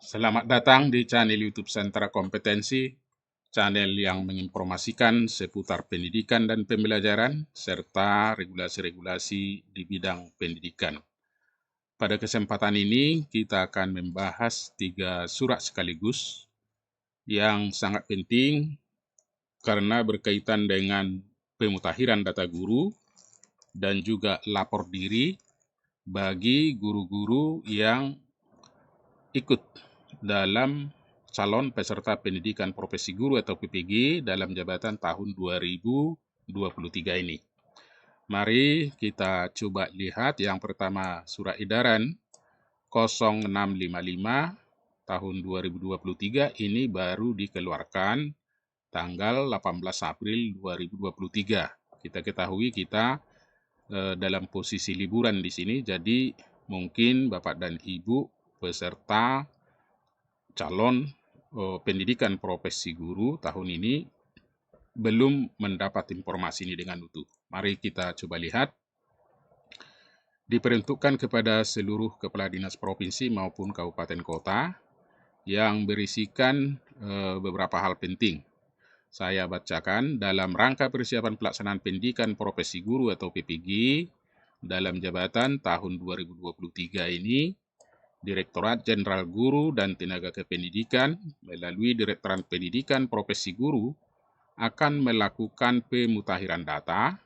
Selamat datang di channel YouTube Sentra Kompetensi, channel yang menginformasikan seputar pendidikan dan pembelajaran, serta regulasi-regulasi di bidang pendidikan. Pada kesempatan ini, kita akan membahas 3 surat sekaligus yang sangat penting karena berkaitan dengan pemutakhiran data guru dan juga lapor diri bagi guru-guru yang ikut dalam calon peserta pendidikan profesi guru atau PPG dalam jabatan tahun 2023 ini. Mari kita coba lihat yang pertama surat edaran 0655 tahun 2023 ini baru dikeluarkan tanggal 18 April 2023. Kita ketahui kita dalam posisi liburan di sini, jadi mungkin Bapak dan Ibu peserta calon pendidikan profesi guru tahun ini belum mendapat informasi ini dengan utuh. Mari kita coba lihat. Diperuntukkan kepada seluruh kepala dinas provinsi maupun kabupaten kota yang berisikan beberapa hal penting. Saya bacakan, dalam rangka persiapan pelaksanaan pendidikan profesi guru atau PPG dalam jabatan tahun 2023 ini, Direktorat Jenderal Guru dan Tenaga Kependidikan melalui Direktorat Pendidikan Profesi Guru akan melakukan pemutakhiran data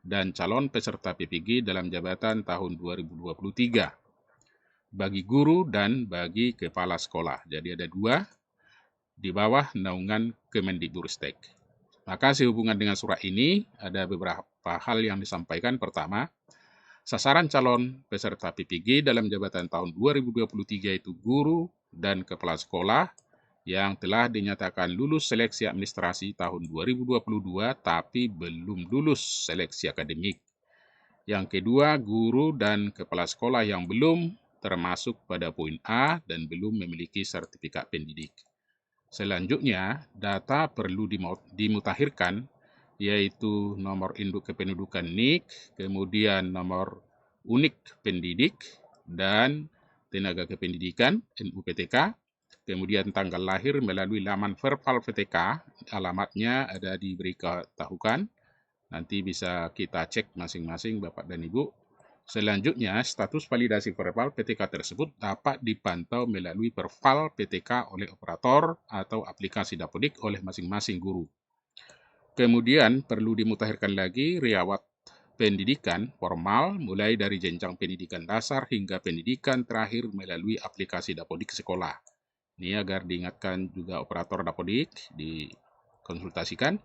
dan calon peserta PPG dalam jabatan tahun 2023 bagi guru dan bagi kepala sekolah. Jadi ada 2 di bawah naungan Kemendikbudristek. Maka sehubungan dengan surat ini ada beberapa hal yang disampaikan. Pertama, sasaran calon peserta PPG dalam jabatan tahun 2023 itu guru dan kepala sekolah yang telah dinyatakan lulus seleksi administrasi tahun 2022 tapi belum lulus seleksi akademik. Yang kedua, guru dan kepala sekolah yang belum termasuk pada poin A dan belum memiliki sertifikat pendidik. Selanjutnya, data perlu dimutakhirkan, yaitu nomor induk kependudukan NIK, kemudian nomor unik pendidik dan tenaga kependidikan NUPTK, kemudian tanggal lahir melalui laman verbal VTK, alamatnya ada diberitahukan, nanti bisa kita cek masing-masing Bapak dan Ibu. Selanjutnya, status validasi verbal PTK tersebut dapat dipantau melalui verbal PTK oleh operator atau aplikasi Dapodik oleh masing-masing guru. Kemudian perlu dimutakhirkan lagi riwayat pendidikan formal mulai dari jenjang pendidikan dasar hingga pendidikan terakhir melalui aplikasi Dapodik sekolah. Ini agar diingatkan juga operator Dapodik dikonsultasikan.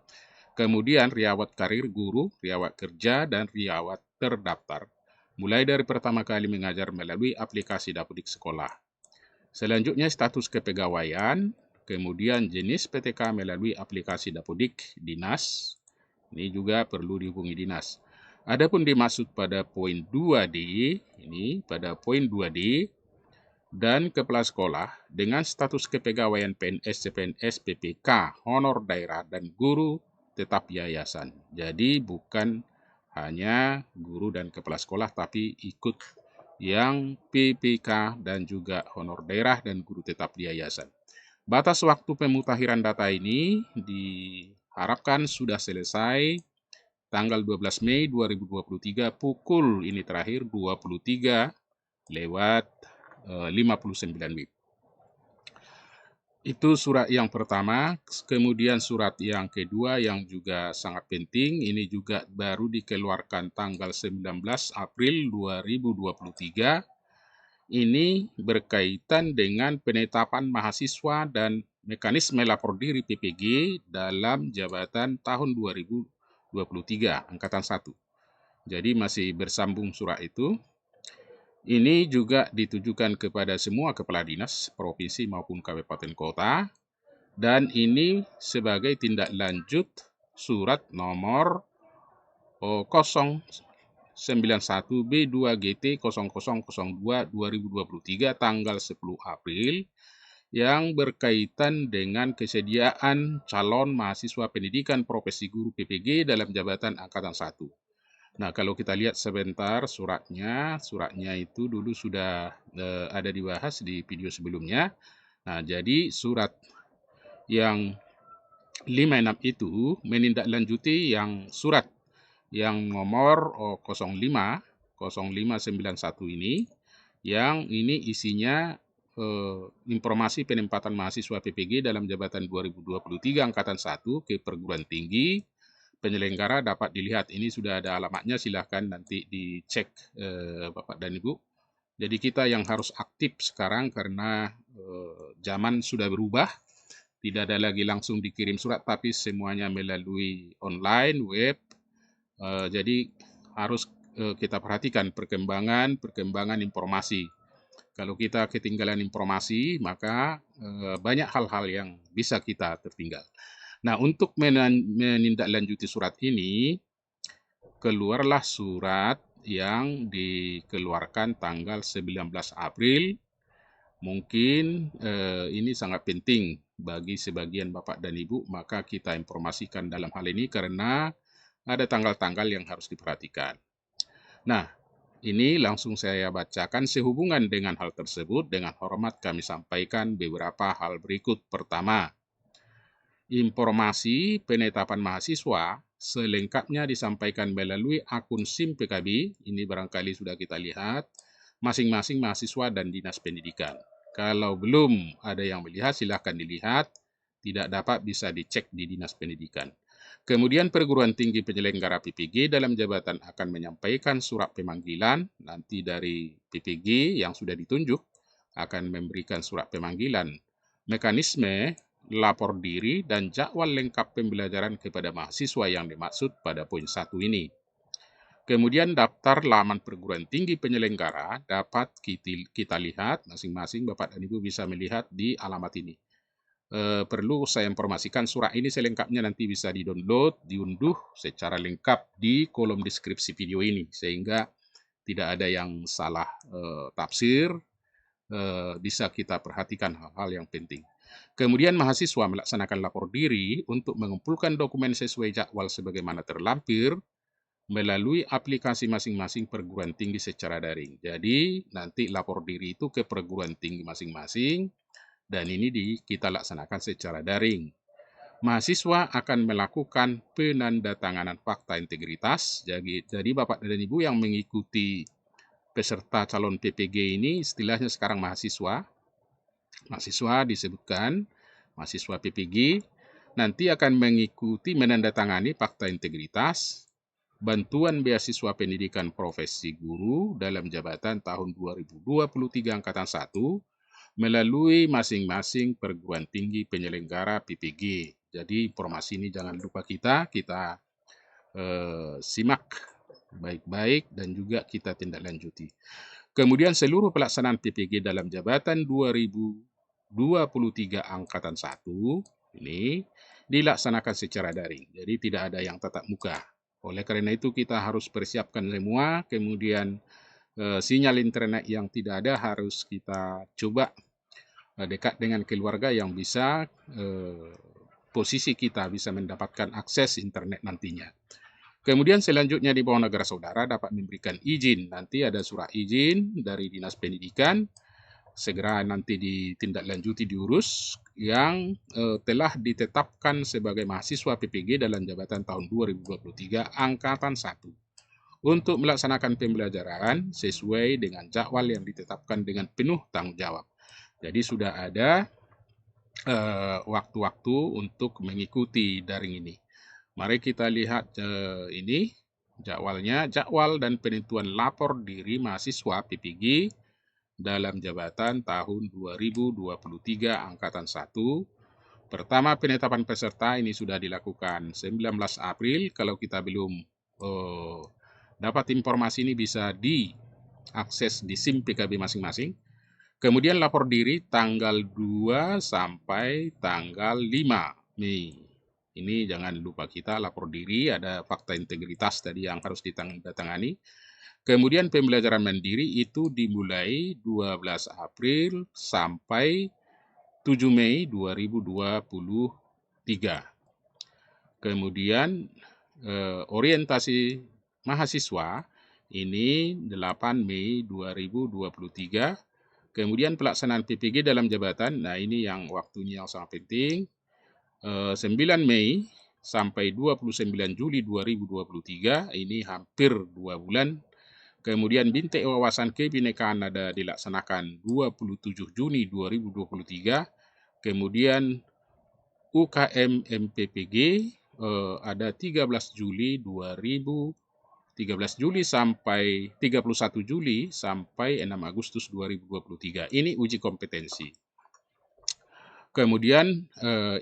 Kemudian riwayat karir guru, riwayat kerja, dan riwayat terdaftar mulai dari pertama kali mengajar melalui aplikasi Dapodik sekolah. Selanjutnya status kepegawaian, kemudian jenis PTK melalui aplikasi Dapodik Dinas. Ini juga perlu dihubungi dinas. Adapun dimaksud pada poin 2D, ini pada poin 2D, dan kepala sekolah dengan status kepegawaian PNS, CPNS, PPK, honor daerah, dan guru tetap yayasan. Jadi bukan hanya guru dan kepala sekolah, tapi ikut yang PPK dan juga honor daerah dan guru tetap di yayasan. Batas waktu pemutakhiran data ini diharapkan sudah selesai tanggal 12 Mei 2023 pukul ini terakhir 23:59 WIB. Itu surat yang pertama. Kemudian surat yang kedua yang juga sangat penting, ini juga baru dikeluarkan tanggal 19 April 2023. Ini berkaitan dengan penetapan mahasiswa dan mekanisme lapor diri PPG dalam jabatan tahun 2023, Angkatan 1. Jadi masih bersambung surat itu. Ini juga ditujukan kepada semua kepala dinas, provinsi maupun kabupaten kota. Dan ini sebagai tindak lanjut surat nomor 091B2GT0002 tanggal 10 April yang berkaitan dengan kesediaan calon mahasiswa pendidikan profesi guru PPG dalam jabatan Angkatan 1. Nah, kalau kita lihat sebentar suratnya itu dulu sudah ada dibahas di video sebelumnya. Nah, jadi surat yang 56 itu menindaklanjuti yang surat yang nomor 0591 ini, yang ini isinya informasi penempatan mahasiswa PPG dalam jabatan 2023 angkatan 1 ke perguruan tinggi. Penyelenggara dapat dilihat, ini sudah ada alamatnya, silahkan nanti dicek Bapak dan Ibu. Jadi kita yang harus aktif sekarang karena zaman sudah berubah, tidak ada lagi langsung dikirim surat, tapi semuanya melalui online, web. Jadi harus kita perhatikan perkembangan informasi. Kalau kita ketinggalan informasi, maka banyak hal-hal yang bisa kita tertinggal. Nah, untuk menindaklanjuti surat ini, keluarlah surat yang dikeluarkan tanggal 19 April. Mungkin ini sangat penting bagi sebagian Bapak dan Ibu, maka kita informasikan dalam hal ini karena ada tanggal-tanggal yang harus diperhatikan. Nah, ini langsung saya bacakan. Sehubungan dengan hal tersebut, dengan hormat kami sampaikan beberapa hal berikut. Pertama, informasi penetapan mahasiswa selengkapnya disampaikan melalui akun SIM PKB, ini barangkali sudah kita lihat, masing-masing mahasiswa dan dinas pendidikan. Kalau belum ada yang melihat, silahkan dilihat, tidak dapat bisa dicek di dinas pendidikan. Kemudian perguruan tinggi penyelenggara PPG dalam jabatan akan menyampaikan surat pemanggilan, nanti dari PPG yang sudah ditunjuk akan memberikan surat pemanggilan. Mekanisme lapor diri dan jadwal lengkap pembelajaran kepada mahasiswa yang dimaksud pada poin 1 ini. Kemudian daftar laman perguruan tinggi penyelenggara dapat kita lihat, masing-masing Bapak dan Ibu bisa melihat di alamat ini. Perlu saya informasikan surat ini selengkapnya nanti bisa di-download, diunduh secara lengkap di kolom deskripsi video ini, sehingga tidak ada yang salah tafsir, bisa kita perhatikan hal-hal yang penting. Kemudian mahasiswa melaksanakan lapor diri untuk mengumpulkan dokumen sesuai jadwal sebagaimana terlampir melalui aplikasi masing-masing perguruan tinggi secara daring. Jadi nanti lapor diri itu ke perguruan tinggi masing-masing dan ini kita laksanakan secara daring. Mahasiswa akan melakukan penandatanganan fakta integritas. Jadi Bapak dan Ibu yang mengikuti peserta calon PPG ini istilahnya sekarang mahasiswa. Mahasiswa disebutkan, mahasiswa PPG, nanti akan mengikuti menandatangani fakta integritas, bantuan beasiswa pendidikan profesi guru dalam jabatan tahun 2023 angkatan 1, melalui masing-masing perguruan tinggi penyelenggara PPG. Jadi informasi ini jangan lupa kita simak baik-baik dan juga kita tindak lanjuti. Kemudian seluruh pelaksanaan PPG dalam jabatan 2023 angkatan 1 ini dilaksanakan secara daring. Jadi tidak ada yang tatap muka. Oleh karena itu kita harus persiapkan semua, kemudian sinyal internet yang tidak ada harus kita coba dekat dengan keluarga yang bisa posisi kita bisa mendapatkan akses internet nantinya. Kemudian selanjutnya di bawah negara saudara dapat memberikan izin. Nanti ada surat izin dari Dinas Pendidikan, segera nanti ditindaklanjuti diurus, yang telah ditetapkan sebagai mahasiswa PPG dalam jabatan tahun 2023 angkatan 1 untuk melaksanakan pembelajaran sesuai dengan jadwal yang ditetapkan dengan penuh tanggung jawab. Jadi sudah ada waktu-waktu untuk mengikuti daring ini. Mari kita lihat ini jadwalnya, jadwal dan penentuan lapor diri mahasiswa PPG dalam jabatan tahun 2023 angkatan 1. Pertama, penetapan peserta ini sudah dilakukan 19 April. Kalau kita belum dapat informasi ini bisa diakses di SIM PKB masing-masing. Kemudian lapor diri tanggal 2 sampai tanggal 5 Mei. Ini jangan lupa kita lapor diri, ada fakta integritas tadi yang harus ditandatangani. Kemudian pembelajaran mandiri itu dimulai 12 April sampai 7 Mei 2023. Kemudian orientasi mahasiswa ini 8 Mei 2023 Kemudian pelaksanaan PPG dalam jabatan, nah ini yang waktunya yang sangat penting, 9 Mei sampai 29 Juli 2023, ini hampir 2 bulan. Kemudian Binte Wawasan Kebinekaan ada dilaksanakan 27 Juni 2023. Kemudian UKM MPPG ada 13 Juli 13 Juli sampai 31 Juli sampai 6 Agustus 2023. Ini uji kompetensi. Kemudian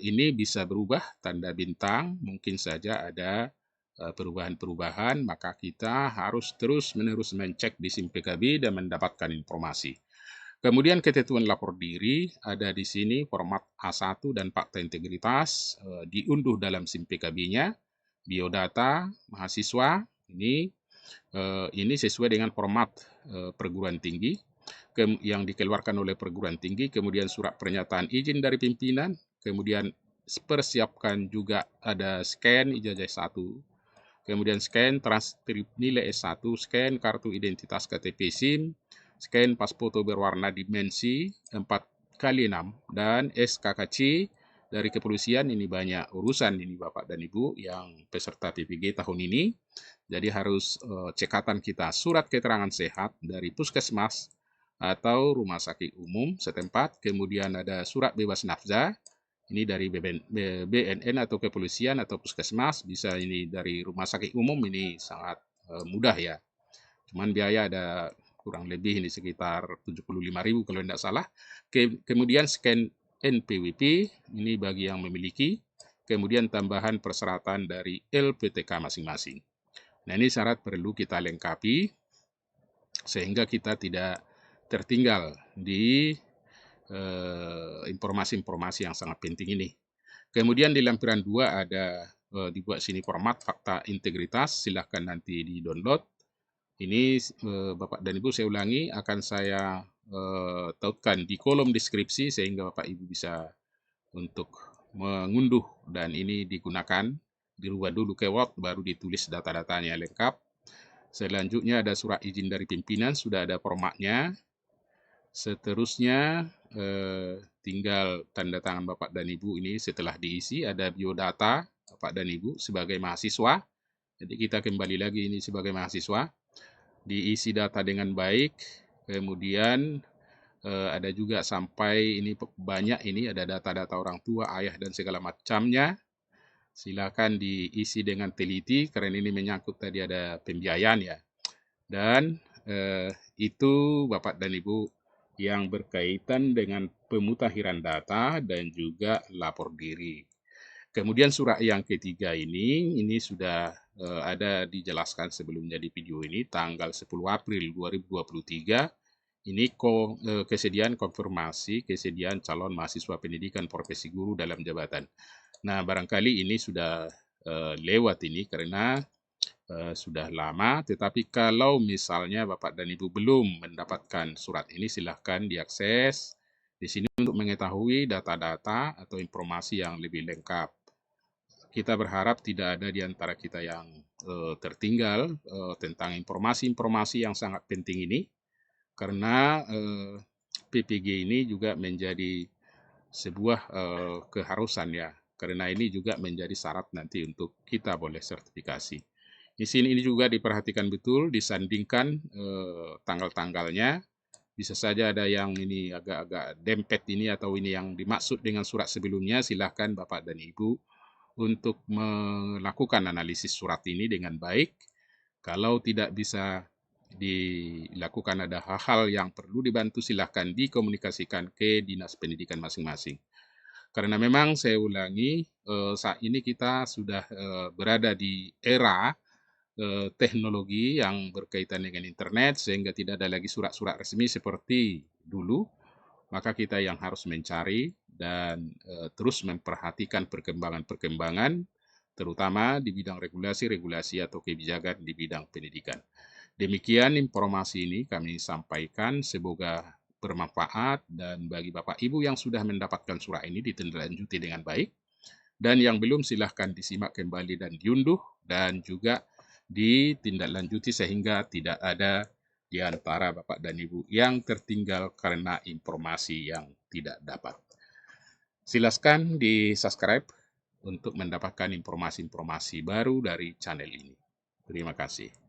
ini bisa berubah tanda bintang, mungkin saja ada perubahan-perubahan, maka kita harus terus-menerus mencek di SIM PKB dan mendapatkan informasi. Kemudian ketentuan lapor diri ada di sini format A1 dan fakta integritas diunduh dalam SIM PKB-nya, biodata mahasiswa ini sesuai dengan format perguruan tinggi yang dikeluarkan oleh perguruan tinggi, kemudian surat pernyataan izin dari pimpinan, kemudian persiapkan juga ada scan ijazah 1, kemudian scan transkrip nilai S1, scan kartu identitas KTP SIM, scan pas foto berwarna dimensi 4x6, dan SKKC dari kepolisian. Ini banyak urusan ini Bapak dan Ibu yang peserta PPG tahun ini. Jadi harus cekatan kita surat keterangan sehat dari puskesmas atau rumah sakit umum setempat, kemudian ada surat bebas nafza, ini dari BNN atau kepolisian atau puskesmas, bisa ini dari rumah sakit umum, ini sangat mudah ya. Cuman biaya ada kurang lebih ini sekitar 75.000 kalau tidak salah. Kemudian scan NPWP, ini bagi yang memiliki. Kemudian tambahan persyaratan dari LPTK masing-masing. Nah ini syarat perlu kita lengkapi sehingga kita tidak tertinggal di informasi-informasi yang sangat penting ini. Kemudian di lampiran 2 ada dibuat sini format fakta integritas, silahkan nanti di-download. Ini Bapak dan Ibu saya ulangi, akan saya tautkan di kolom deskripsi sehingga Bapak Ibu bisa untuk mengunduh, dan ini digunakan, dirubah dulu ke Word, baru ditulis data-datanya lengkap. Selanjutnya ada surat izin dari pimpinan, sudah ada formatnya. Seterusnya tinggal tanda tangan Bapak dan Ibu ini setelah diisi, ada biodata Bapak dan Ibu sebagai mahasiswa. Jadi kita kembali lagi ini sebagai mahasiswa, diisi data dengan baik, kemudian ada juga sampai ini banyak, ini ada data-data orang tua, ayah dan segala macamnya. Silakan diisi dengan teliti karena ini menyangkut tadi ada pembiayaan ya. Dan itu Bapak dan Ibu yang berkaitan dengan pemutakhiran data dan juga lapor diri. Kemudian surat yang ketiga ini sudah ada dijelaskan sebelumnya di video ini, tanggal 10 April 2023, ini kesediaan konfirmasi kesediaan calon mahasiswa pendidikan profesi guru dalam jabatan. Nah barangkali ini sudah lewat ini karena sudah lama, tetapi kalau misalnya Bapak dan Ibu belum mendapatkan surat ini, silahkan diakses di sini untuk mengetahui data-data atau informasi yang lebih lengkap. Kita berharap tidak ada di antara kita yang tertinggal tentang informasi-informasi yang sangat penting ini, karena PPG ini juga menjadi sebuah keharusan ya, karena ini juga menjadi syarat nanti untuk kita boleh sertifikasi. Di sini ini juga diperhatikan betul, disandingkan tanggal-tanggalnya. Bisa saja ada yang ini agak-agak dempet ini atau ini yang dimaksud dengan surat sebelumnya. Silahkan Bapak dan Ibu untuk melakukan analisis surat ini dengan baik. Kalau tidak bisa dilakukan, ada hal-hal yang perlu dibantu, silahkan dikomunikasikan ke Dinas Pendidikan masing-masing. Karena memang saya ulangi, saat ini kita sudah berada di era teknologi yang berkaitan dengan internet, sehingga tidak ada lagi surat-surat resmi seperti dulu. Maka kita yang harus mencari dan terus memperhatikan perkembangan-perkembangan, terutama di bidang regulasi-regulasi atau kebijakan di bidang pendidikan. Demikian informasi ini kami sampaikan, semoga bermanfaat, dan bagi Bapak Ibu yang sudah mendapatkan surat ini ditindaklanjuti dengan baik, dan yang belum silahkan disimak kembali dan diunduh, dan juga ditindaklanjuti sehingga tidak ada di antara Bapak dan Ibu yang tertinggal karena informasi yang tidak dapat. Silakan di-subscribe untuk mendapatkan informasi-informasi baru dari channel ini. Terima kasih.